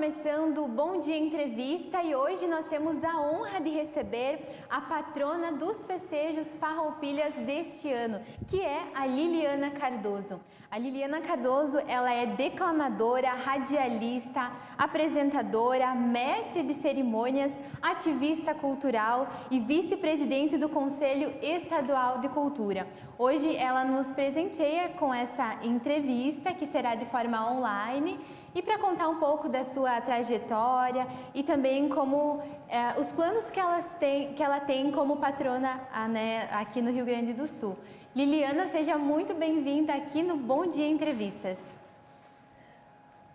começando o Bom Dia Entrevista e hoje nós temos a honra de receber a patrona dos festejos Farroupilhas deste ano, que é a Liliana Cardoso. A Liliana Cardoso, ela é declamadora, radialista, apresentadora, mestre de cerimônias, ativista cultural e vice-presidente do Conselho Estadual de Cultura. Hoje ela nos presenteia com essa entrevista, que será de forma online, e para contar um pouco da sua trajetória e também como os planos que ela tem como patrona aqui no Rio Grande do Sul. Liliana, seja muito bem-vinda aqui no Bom Dia Entrevistas.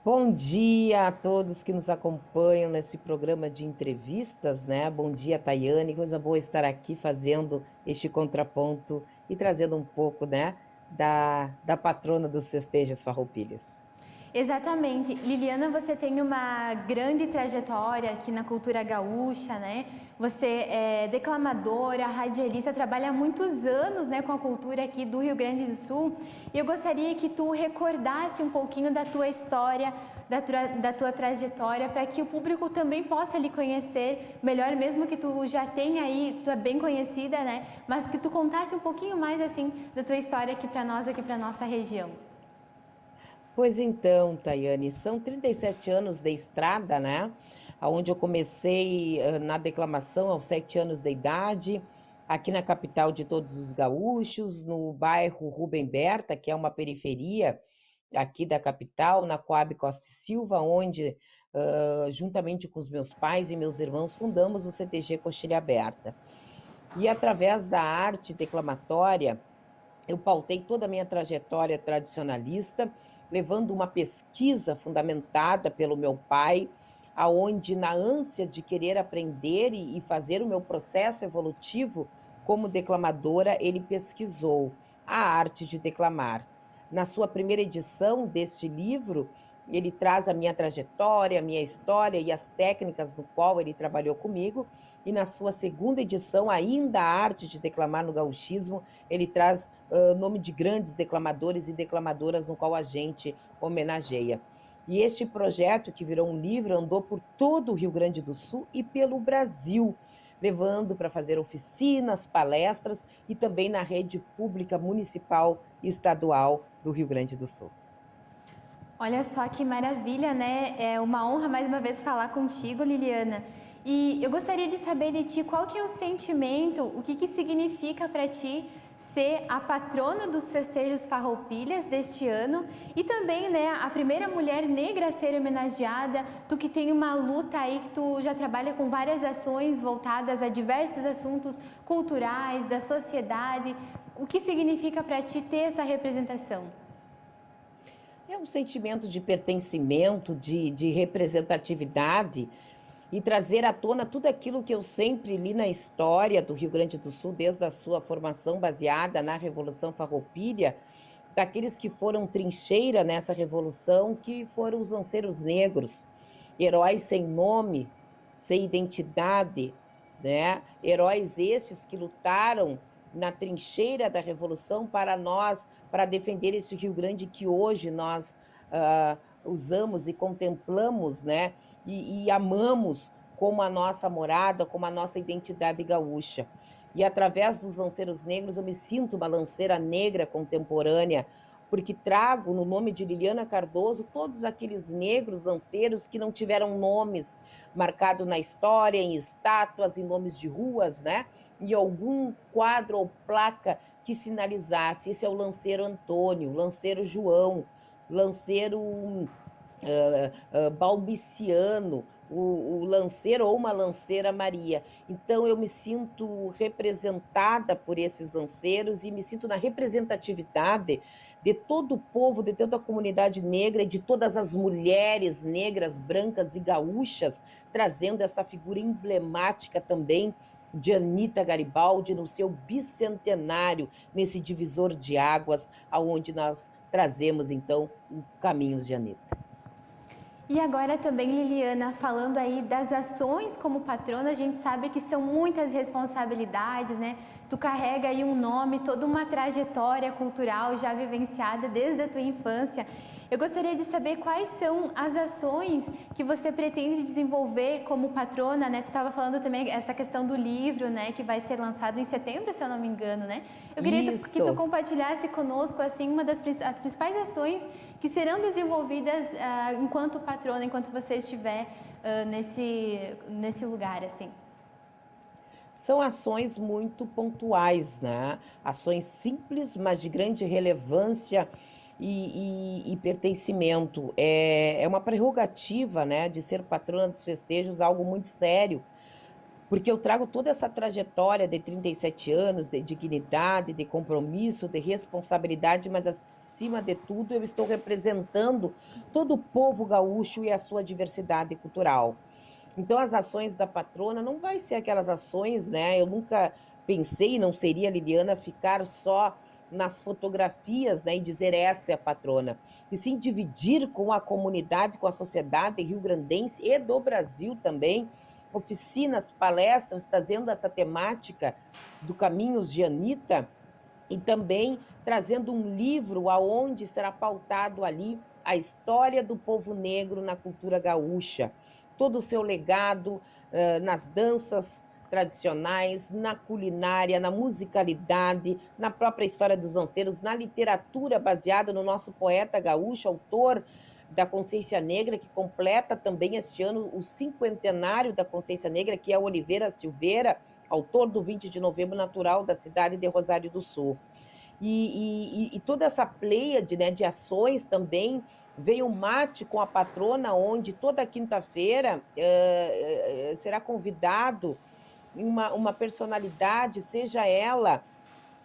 Bom dia a todos que nos acompanham nesse programa de entrevistas, né? Bom dia, Tayane, coisa boa estar aqui fazendo este contraponto e trazendo um pouco, né, da patrona dos festejos Farroupilhas. Exatamente. Liliana, você tem uma grande trajetória aqui na cultura gaúcha, né? Você é declamadora, radialista, trabalha há muitos anos, né, com a cultura aqui do Rio Grande do Sul. E eu gostaria que tu recordasse um pouquinho da tua história, da tua trajetória, para que o público também possa lhe conhecer melhor, mesmo que tu já tenha aí, tu é bem conhecida, né? Mas que tu contasse um pouquinho mais, assim, da tua história aqui para nós, aqui para nossa região. Pois então, Tayane, são 37 anos de estrada, né? Onde eu comecei na declamação aos 7 anos de idade, aqui na capital de todos os gaúchos, no bairro Rubem Berta, que é uma periferia aqui da capital, na Coab Costa e Silva, onde, juntamente com os meus pais e meus irmãos, fundamos o CTG Coxilha Aberta. E através da arte declamatória, eu pautei toda a minha trajetória tradicionalista, levando uma pesquisa fundamentada pelo meu pai, aonde na ânsia de querer aprender e fazer o meu processo evolutivo como declamadora, ele pesquisou a arte de declamar. Na sua primeira edição deste livro, ele traz a minha trajetória, a minha história e as técnicas no qual ele trabalhou comigo, e na sua segunda edição, ainda a arte de declamar no gauchismo, ele traz nome de grandes declamadores e declamadoras no qual a gente homenageia. E este projeto, que virou um livro, andou por todo o Rio Grande do Sul e pelo Brasil, levando para fazer oficinas, palestras e também na rede pública municipal e estadual do Rio Grande do Sul. Olha só que maravilha, né? É uma honra mais uma vez falar contigo, Liliana. E eu gostaria de saber de ti qual que é o sentimento, o que que significa para ti ser a patrona dos festejos Farroupilhas deste ano e também, né, a primeira mulher negra a ser homenageada. Tu que tem uma luta aí, que tu já trabalha com várias ações voltadas a diversos assuntos culturais, da sociedade. O que significa para ti ter essa representação? É um sentimento de pertencimento, de representatividade e trazer à tona tudo aquilo que eu sempre li na história do Rio Grande do Sul, desde a sua formação baseada na Revolução Farroupilha, daqueles que foram trincheira nessa revolução, que foram os lanceiros negros, heróis sem nome, sem identidade, né? Heróis estes que lutaram na trincheira da revolução para nós, para defender esse Rio Grande que hoje nós usamos e contemplamos, né? E amamos como a nossa morada, como a nossa identidade gaúcha. E através dos lanceiros negros eu me sinto uma lanceira negra contemporânea, porque trago no nome de Liliana Cardoso todos aqueles negros lanceiros que não tiveram nomes marcados na história, em estátuas, em nomes de ruas, né? E algum quadro ou placa que sinalizasse. Esse é o lanceiro Antônio, lanceiro João, lanceiro balbiciano, o lanceiro ou uma lanceira Maria. Então eu me sinto representada por esses lanceiros e me sinto na representatividade de todo o povo, de toda a comunidade negra e de todas as mulheres negras, brancas e gaúchas, trazendo essa figura emblemática também de Anita Garibaldi no seu bicentenário, nesse divisor de águas, aonde nós trazemos então o Caminhos de Anita. E agora também, Liliana, falando aí das ações como patrona, a gente sabe que são muitas responsabilidades, né? Tu carrega aí um nome, toda uma trajetória cultural já vivenciada desde a tua infância. Eu gostaria de saber quais são as ações que você pretende desenvolver como patrona, né? Tu estava falando também essa questão do livro, né? Que vai ser lançado em setembro, se eu não me engano, né? Eu queria que tu Isto. compartilhasse conosco, assim, as principais ações que serão desenvolvidas enquanto patrona, enquanto você estiver nesse lugar, assim. São ações muito pontuais, né? Ações simples, mas de grande relevância e pertencimento. É uma prerrogativa, né, de ser patrona dos festejos, algo muito sério, porque eu trago toda essa trajetória de 37 anos, de dignidade, de compromisso, de responsabilidade, mas acima de tudo eu estou representando todo o povo gaúcho e a sua diversidade cultural. Então, as ações da patrona não vai ser aquelas ações, né? Eu nunca pensei, não seria, Liliana, ficar só nas fotografias, né, e dizer esta é a patrona, e sim dividir com a comunidade, com a sociedade rio-grandense e do Brasil também, oficinas, palestras, trazendo essa temática do Caminhos de Anitta, e também trazendo um livro aonde será pautado ali a história do povo negro na cultura gaúcha, todo o seu legado nas danças tradicionais, na culinária, na musicalidade, na própria história dos lanceiros, na literatura baseada no nosso poeta gaúcho, autor da Consciência Negra, que completa também este ano o cinquentenário da Consciência Negra, que é Oliveira Silveira, autor do 20 de novembro, natural da cidade de Rosário do Sul. E toda essa pleiade, né, de ações também, veio o mate com a patrona, onde toda quinta-feira será convidado uma personalidade, seja ela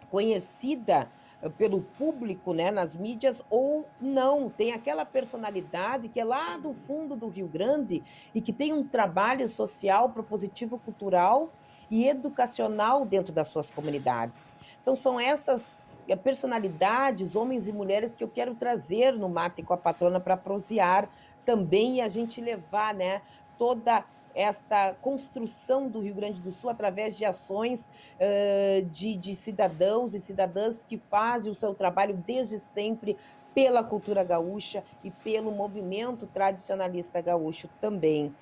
conhecida pelo público, né, nas mídias ou não, tem aquela personalidade que é lá do fundo do Rio Grande e que tem um trabalho social, propositivo, cultural e educacional dentro das suas comunidades. Então são essas personalidades, homens e mulheres, que eu quero trazer no Mate com a Patrona para prosear também e a gente levar, né, toda esta construção do Rio Grande do Sul através de ações de cidadãos e cidadãs que fazem o seu trabalho desde sempre pela cultura gaúcha e pelo movimento tradicionalista gaúcho também.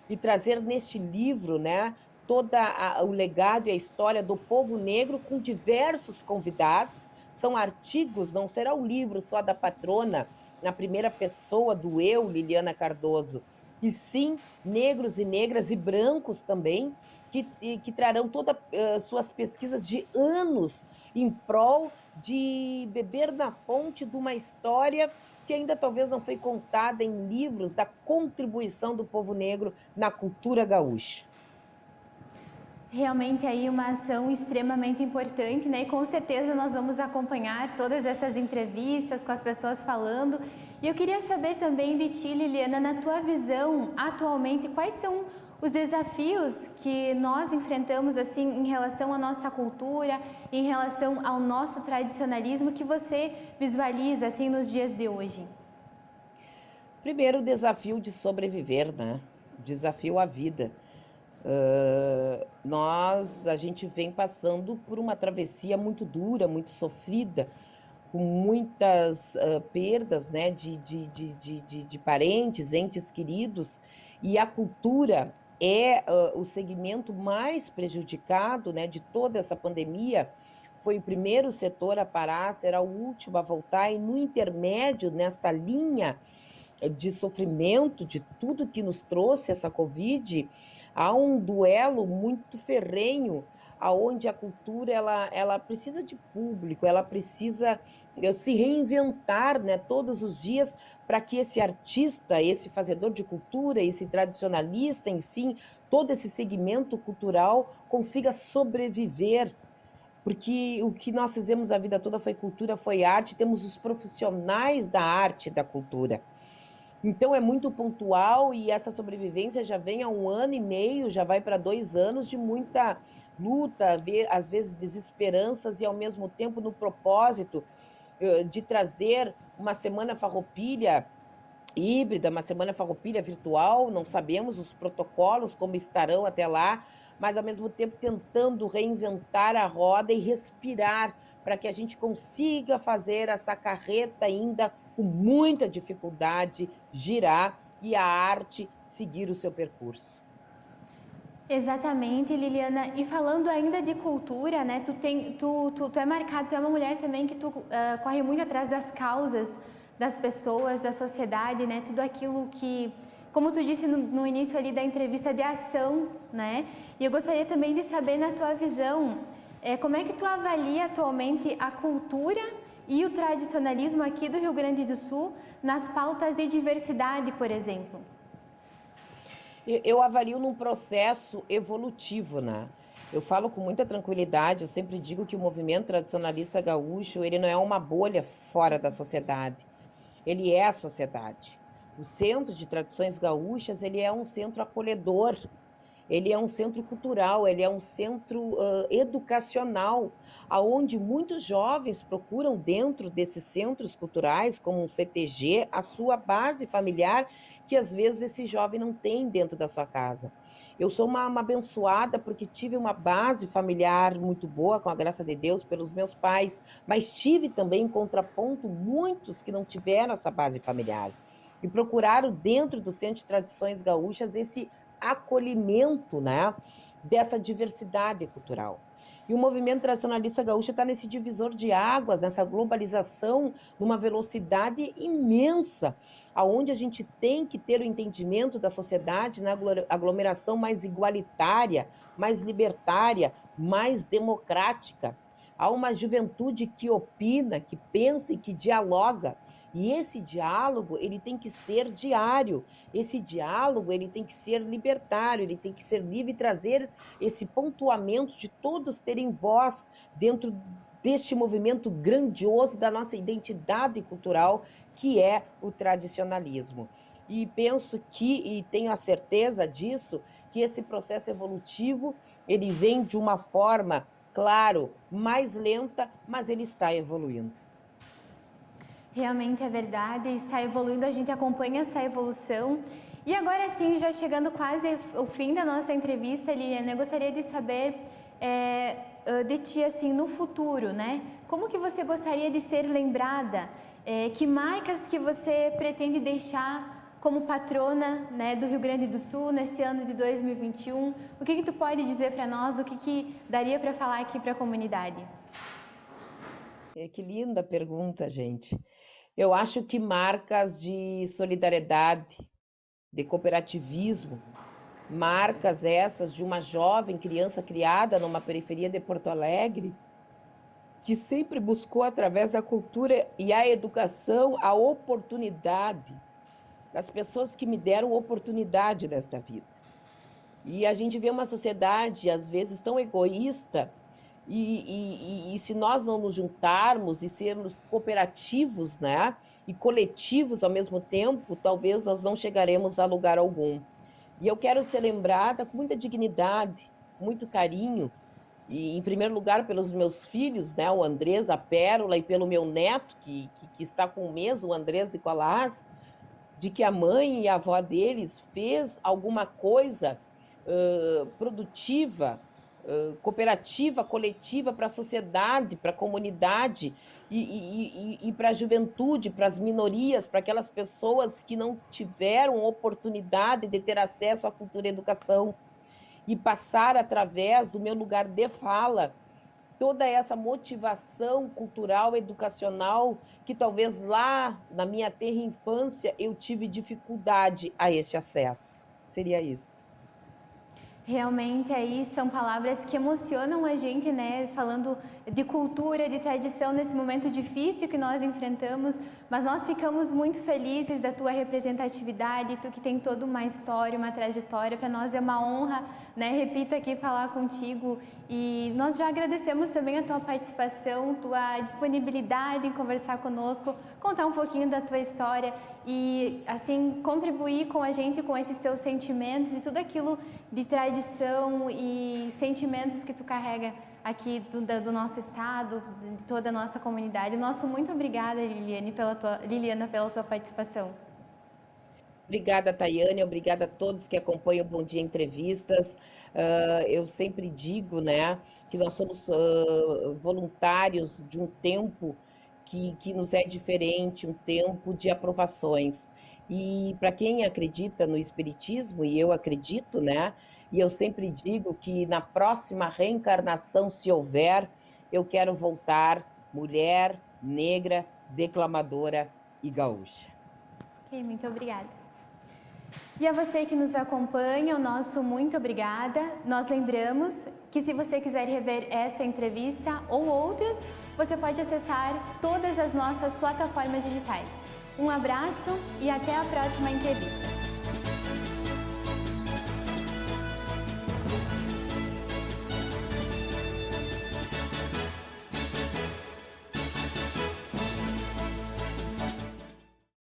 E trazer neste livro, né, todo o legado e a história do povo negro com diversos convidados. São artigos, não será o livro só da patrona, na primeira pessoa do eu, Liliana Cardoso, e sim negros e negras e brancos também, que trarão todas suas pesquisas de anos em prol de beber na fonte de uma história que ainda talvez não foi contada em livros da contribuição do povo negro na cultura gaúcha. Realmente aí uma ação extremamente importante, né? E com certeza nós vamos acompanhar todas essas entrevistas com as pessoas falando. E eu queria saber também de ti, Liliana, na tua visão, atualmente, quais são os desafios que nós enfrentamos assim em relação à nossa cultura, em relação ao nosso tradicionalismo que você visualiza assim nos dias de hoje? Primeiro, o desafio de sobreviver, né? O desafio à vida. A gente vem passando por uma travessia muito dura, muito sofrida, com muitas perdas, né, de parentes, entes queridos, e a cultura é o segmento mais prejudicado, né, de toda essa pandemia. Foi o primeiro setor a parar, será o último a voltar, e no intermédio, nesta linha de sofrimento, de tudo que nos trouxe essa Covid, há um duelo muito ferrenho, aonde a cultura ela precisa de público, ela precisa se reinventar, né, todos os dias, para que esse artista, esse fazedor de cultura, esse tradicionalista, enfim, todo esse segmento cultural consiga sobreviver, porque o que nós fizemos a vida toda foi cultura, foi arte, temos os profissionais da arte e da cultura. Então é muito pontual e essa sobrevivência já vem há 1 ano e meio, já vai para 2 anos de muita luta, às vezes desesperanças e ao mesmo tempo no propósito de trazer uma semana farroupilha híbrida, uma semana farroupilha virtual, não sabemos os protocolos como estarão até lá, mas ao mesmo tempo tentando reinventar a roda e respirar para que a gente consiga fazer essa carreta ainda com muita dificuldade girar e a arte seguir o seu percurso. Exatamente, Liliana. E falando ainda de cultura, né? Tu é marcado, tu é uma mulher também que tu corre muito atrás das causas das pessoas, da sociedade, né? Tudo aquilo que, como tu disse no início ali da entrevista, de ação, né? E eu gostaria também de saber, na tua visão, como é que tu avalia atualmente a cultura e o tradicionalismo aqui do Rio Grande do Sul nas pautas de diversidade, por exemplo? Eu avalio num processo evolutivo, né? Eu falo com muita tranquilidade, eu sempre digo que o movimento tradicionalista gaúcho, ele não é uma bolha fora da sociedade, ele é a sociedade. O Centro de Tradições Gaúchas, ele é um centro acolhedor, ele é um centro cultural, ele é um centro educacional, aonde muitos jovens procuram dentro desses centros culturais, como um CTG, a sua base familiar, que às vezes esse jovem não tem dentro da sua casa. Eu sou uma abençoada porque tive uma base familiar muito boa, com a graça de Deus, pelos meus pais, mas tive também, em contraponto, muitos que não tiveram essa base familiar. E procuraram dentro do Centro de Tradições Gaúchas esse acolhimento, né, dessa diversidade cultural. E o movimento tradicionalista gaúcho está nesse divisor de águas, nessa globalização, numa velocidade imensa, aonde a gente tem que ter o entendimento da sociedade na aglomeração mais igualitária, mais libertária, mais democrática. Há uma juventude que opina, que pensa e que dialoga. E esse diálogo, ele tem que ser diário. Esse diálogo, ele tem que ser libertário, ele tem que ser livre e trazer esse pontuamento de todos terem voz dentro deste movimento grandioso da nossa identidade cultural, que é o tradicionalismo. E penso que, e tenho a certeza disso, que esse processo evolutivo, ele vem de uma forma, claro, mais lenta, mas ele está evoluindo. Realmente é verdade, está evoluindo, a gente acompanha essa evolução. E agora sim, já chegando quase ao fim da nossa entrevista, Liliana, eu gostaria de saber de ti, assim, no futuro, né? Como que você gostaria de ser lembrada? Que marcas que você pretende deixar como patrona, né, do Rio Grande do Sul nesse ano de 2021? O que tu pode dizer para nós? O que daria para falar aqui para a comunidade? Que linda pergunta, gente. Eu acho que marcas de solidariedade, de cooperativismo, marcas essas de uma jovem criança criada numa periferia de Porto Alegre, que sempre buscou, através da cultura e a educação, a oportunidade das pessoas que me deram oportunidade nesta vida. E a gente vê uma sociedade, às vezes, tão egoísta, e se nós não nos juntarmos e sermos cooperativos, né, e coletivos ao mesmo tempo, talvez nós não chegaremos a lugar algum. E eu quero ser lembrada com muita dignidade, muito carinho, e em primeiro lugar pelos meus filhos, né, o Andrés, a Pérola, e pelo meu neto, que está com um mês, o Andrés Nicolás, de que a mãe e a avó deles fez alguma coisa produtiva, cooperativa, coletiva para a sociedade, para a comunidade e para a juventude, para as minorias, para aquelas pessoas que não tiveram oportunidade de ter acesso à cultura e educação e passar através do meu lugar de fala toda essa motivação cultural, educacional, que talvez lá na minha tenra infância eu tive dificuldade a este acesso. Seria isso. Realmente aí são palavras que emocionam a gente, né? Falando de cultura, de tradição nesse momento difícil que nós enfrentamos, mas nós ficamos muito felizes da tua representatividade, tu que tem toda uma história, uma trajetória, para nós é uma honra, né? Repito aqui falar contigo e nós já agradecemos também a tua participação, tua disponibilidade em conversar conosco, contar um pouquinho da tua história e assim contribuir com a gente com esses teus sentimentos e tudo aquilo de tradição e sentimentos que tu carrega aqui do nosso estado, de toda a nossa comunidade. Nosso muito obrigada, Liliana, pela tua participação. Obrigada, Tayane, obrigada a todos que acompanham o Bom Dia Entrevistas. Eu sempre digo, né, que nós somos voluntários de um tempo que nos é diferente, um tempo de aprovações. E para quem acredita no Espiritismo, e eu acredito, né, e eu sempre digo que na próxima reencarnação, se houver, eu quero voltar mulher, negra, declamadora e gaúcha. Ok, muito obrigada. E a você que nos acompanha, o nosso muito obrigada. Nós lembramos que se você quiser rever esta entrevista ou outras, você pode acessar todas as nossas plataformas digitais. Um abraço e até a próxima entrevista.